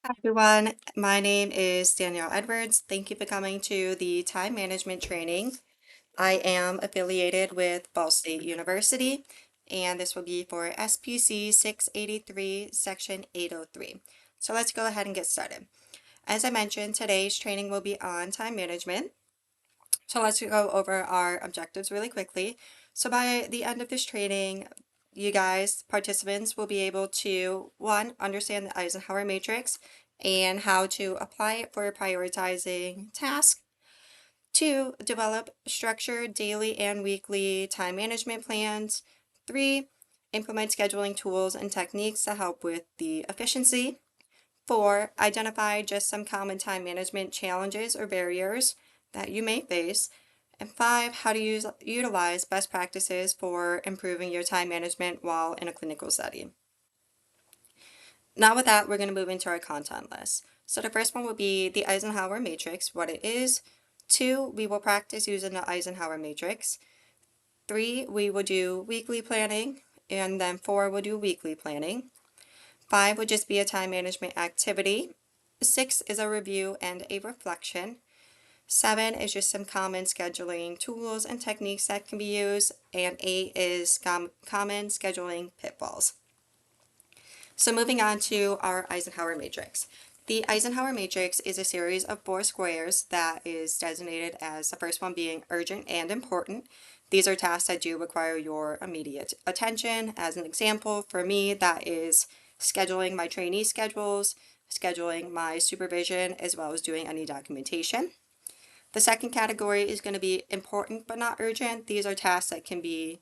Hi everyone, my name is Danielle Edwards. Thank you for coming to the time management training. I am affiliated with Ball State University, and this will be for SPC 683, Section 803. So let's go ahead and get started. As I mentioned, today's training will be on time management. So let's go over our objectives really quickly. So by the end of this training, you guys, participants, will be able to, one, understand the Eisenhower matrix and how to apply it for prioritizing tasks. Two, develop structured daily and weekly time management plans. Three, implement scheduling tools and techniques to help with the efficiency. Four, identify just some common time management challenges or barriers that you may face. And five, how to utilize best practices for improving your time management while in a clinical setting. Now with that, we're going to move into our content list. So the first one will be the Eisenhower matrix, what it is. Two, we will practice using the Eisenhower matrix. Three, we will do weekly planning. And then four, we'll do weekly planning. Five would just be a time management activity. Six is a review and a reflection. Seven is just some common scheduling tools and techniques that can be used. And eight is common scheduling pitfalls. So moving on to our Eisenhower matrix. The Eisenhower matrix is a series of four squares that is designated as the first one being urgent and important. These are tasks that do require your immediate attention. As an example, for me, that is scheduling my trainee schedules, scheduling my supervision, as well as doing any documentation. The second category is going to be important but not urgent. These are tasks that can be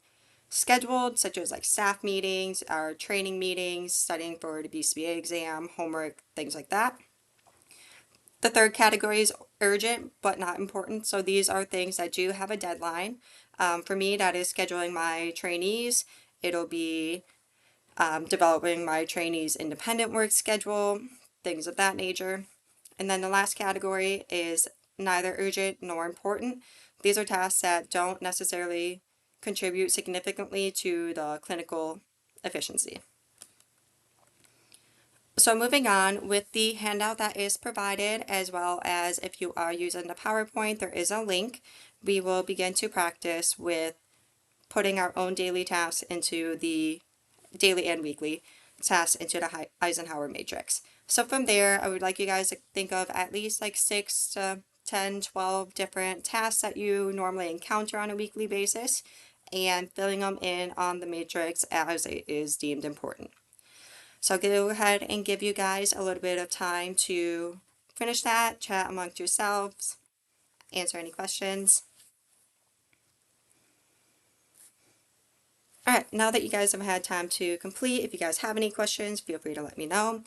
scheduled, such as like staff meetings, our training meetings, studying for the BCBA exam, homework, things like that. The third category is urgent but not important. So these are things that do have a deadline. For me, that is scheduling my trainees. It'll be developing my trainees' independent work schedule, things of that nature. And then the last category is neither urgent nor important. These are tasks that don't necessarily contribute significantly to the clinical efficiency. So moving on with the handout that is provided, as well as if you are using the PowerPoint, there is a link. We will begin to practice with putting our own daily tasks into the daily and weekly tasks into the Eisenhower matrix. So from there, I would like you guys to think of at least like 6 to 10, 12 different tasks that you normally encounter on a weekly basis and filling them in on the matrix as it is deemed important. So I'll go ahead and give you guys a little bit of time to finish that, chat amongst yourselves, answer any questions. All right, now that you guys have had time to complete, if you guys have any questions, feel free to let me know.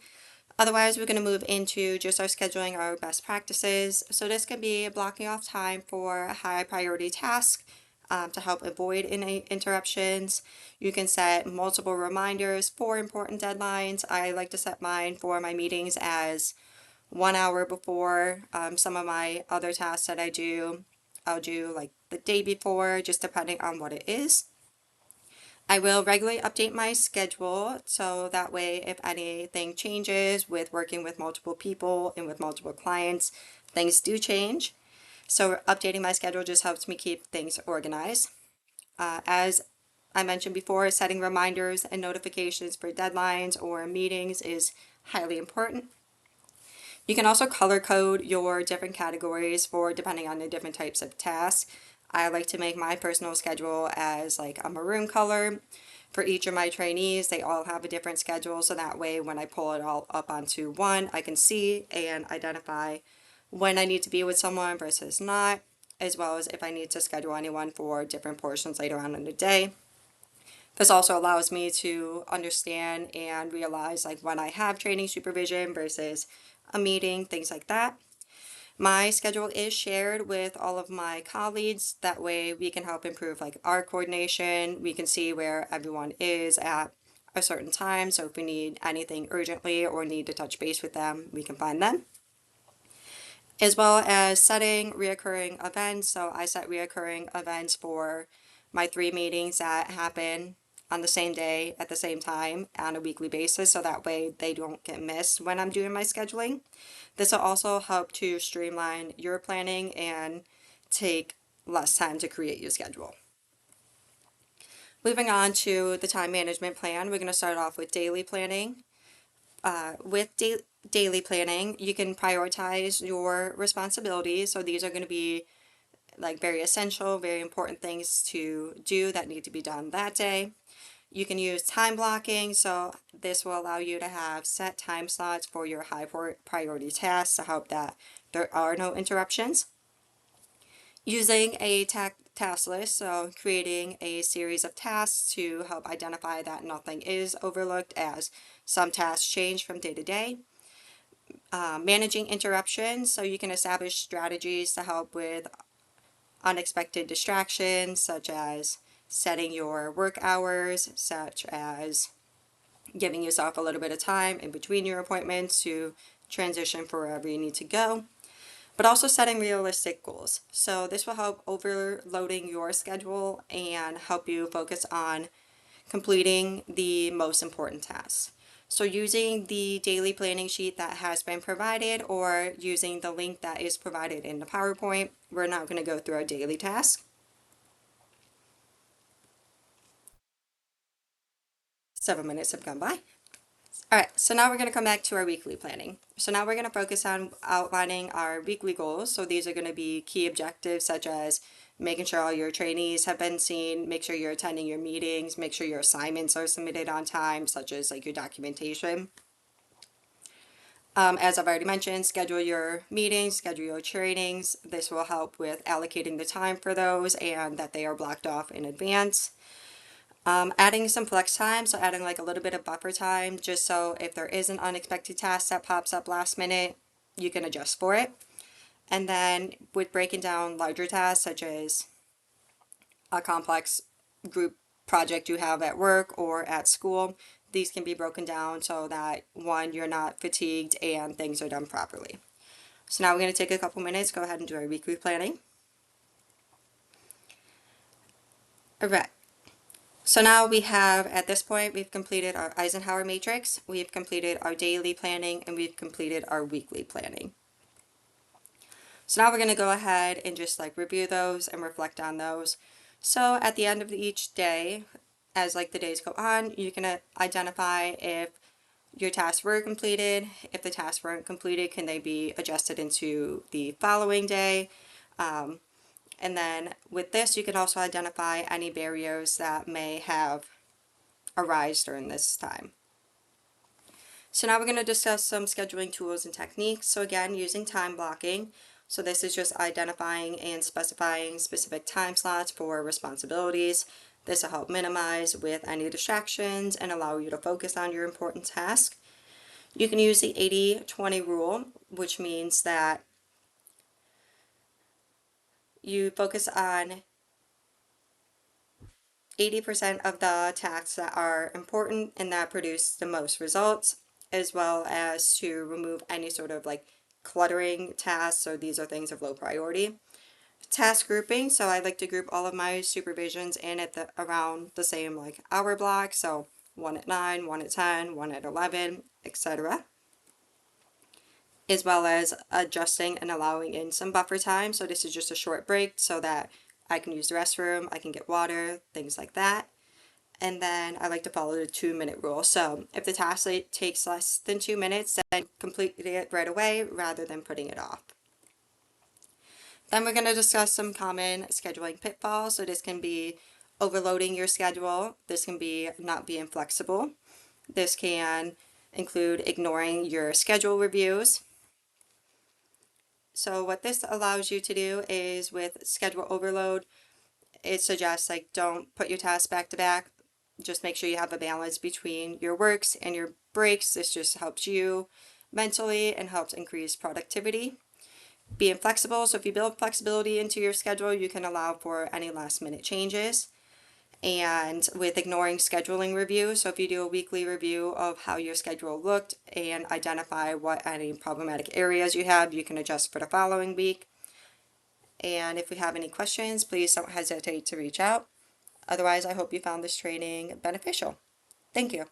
Otherwise, we're going to move into just our scheduling our best practices. So this can be blocking off time for high priority tasks to help avoid any interruptions. You can set multiple reminders for important deadlines. I like to set mine for my meetings as 1 hour before. Some of my other tasks that I'll do like the day before, just depending on what it is. I will regularly update my schedule so that way if anything changes with working with multiple people and with multiple clients, things do change. So updating my schedule just helps me keep things organized. As I mentioned before, setting reminders and notifications for deadlines or meetings is highly important. You can also color code your different categories for depending on the different types of tasks. I like to make my personal schedule as like a maroon color. For each of my trainees, they all have a different schedule, so that way when I pull it all up onto one, I can see and identify when I need to be with someone versus not, as well as if I need to schedule anyone for different portions later on in the day. This also allows me to understand and realize like when I have training supervision versus a meeting, things like that. My schedule is shared with all of my colleagues. That way we can help improve like our coordination. We can see where everyone is at a certain time. So if we need anything urgently or need to touch base with them, we can find them. As well as setting reoccurring events. So I set reoccurring events for my 3 meetings that happen on the same day at the same time on a weekly basis, so that way they don't get missed when I'm doing my scheduling. This will also help to streamline your planning and take less time to create your schedule. Moving on to the time management plan, we're going to start off with daily planning. With daily planning, you can prioritize your responsibilities. So these are going to be like very essential, very important things to do that need to be done that day. You can use time blocking, so this will allow you to have set time slots for your high priority tasks to help that there are no interruptions. Using a task list, so creating a series of tasks to help identify that nothing is overlooked as some tasks change from day to day. Managing interruptions, so you can establish strategies to help with unexpected distractions, such as setting your work hours, such as giving yourself a little bit of time in between your appointments to transition for wherever you need to go, but also setting realistic goals. So this will help overloading your schedule and help you focus on completing the most important tasks. So using the daily planning sheet that has been provided or using the link that is provided in the PowerPoint, we're now going to go through our daily tasks. 7 minutes have gone by. Alright, so now we're going to come back to our weekly planning. So now we're going to focus on outlining our weekly goals. So these are going to be key objectives such as making sure all your trainees have been seen, make sure you're attending your meetings, make sure your assignments are submitted on time, such as like your documentation. As I've already mentioned, schedule your meetings, schedule your trainings. This will help with allocating the time for those and that they are blocked off in advance. Adding some flex time, so adding like a little bit of buffer time, just so if there is an unexpected task that pops up last minute, you can adjust for it. And then with breaking down larger tasks, such as a complex group project you have at work or at school, these can be broken down so that one, you're not fatigued and things are done properly. So now we're going to take a couple minutes, go ahead and do our weekly planning. Alright. So now we have, at this point, we've completed our Eisenhower matrix, we've completed our daily planning, and we've completed our weekly planning. So now we're going to go ahead and just like review those and reflect on those. So at the end of each day, as like the days go on, you can identify if your tasks were completed. If the tasks weren't completed, can they be adjusted into the following day? And then with this, you can also identify any barriers that may have arise during this time. So now we're going to discuss some scheduling tools and techniques. So again, using time blocking. So this is just identifying and specifying specific time slots for responsibilities. This will help minimize with any distractions and allow you to focus on your important task. You can use the 80-20 rule, which means that you focus on 80% of the tasks that are important and that produce the most results, as well as to remove any sort of like cluttering tasks. So these are things of low priority. Task grouping, so I like to group all of my supervisions in at the around the same like hour block, so one at 9, one at 10, one at 11, etc. As well as adjusting and allowing in some buffer time. So this is just a short break so that I can use the restroom, I can get water, things like that. And then I like to follow the 2-minute rule. So if the task takes less than 2 minutes, then complete it right away rather than putting it off. Then we're going to discuss some common scheduling pitfalls. So this can be overloading your schedule. This can be not being flexible. This can include ignoring your schedule reviews. So what this allows you to do is with schedule overload, it suggests like don't put your tasks back to back. Just make sure you have a balance between your works and your breaks. This just helps you mentally and helps increase productivity. Being flexible, so if you build flexibility into your schedule, you can allow for any last minute changes. And with ignoring scheduling review, so if you do a weekly review of how your schedule looked and identify what any problematic areas you have, you can adjust for the following week. And if we have any questions, please don't hesitate to reach out. Otherwise, I hope you found this training beneficial. Thank you.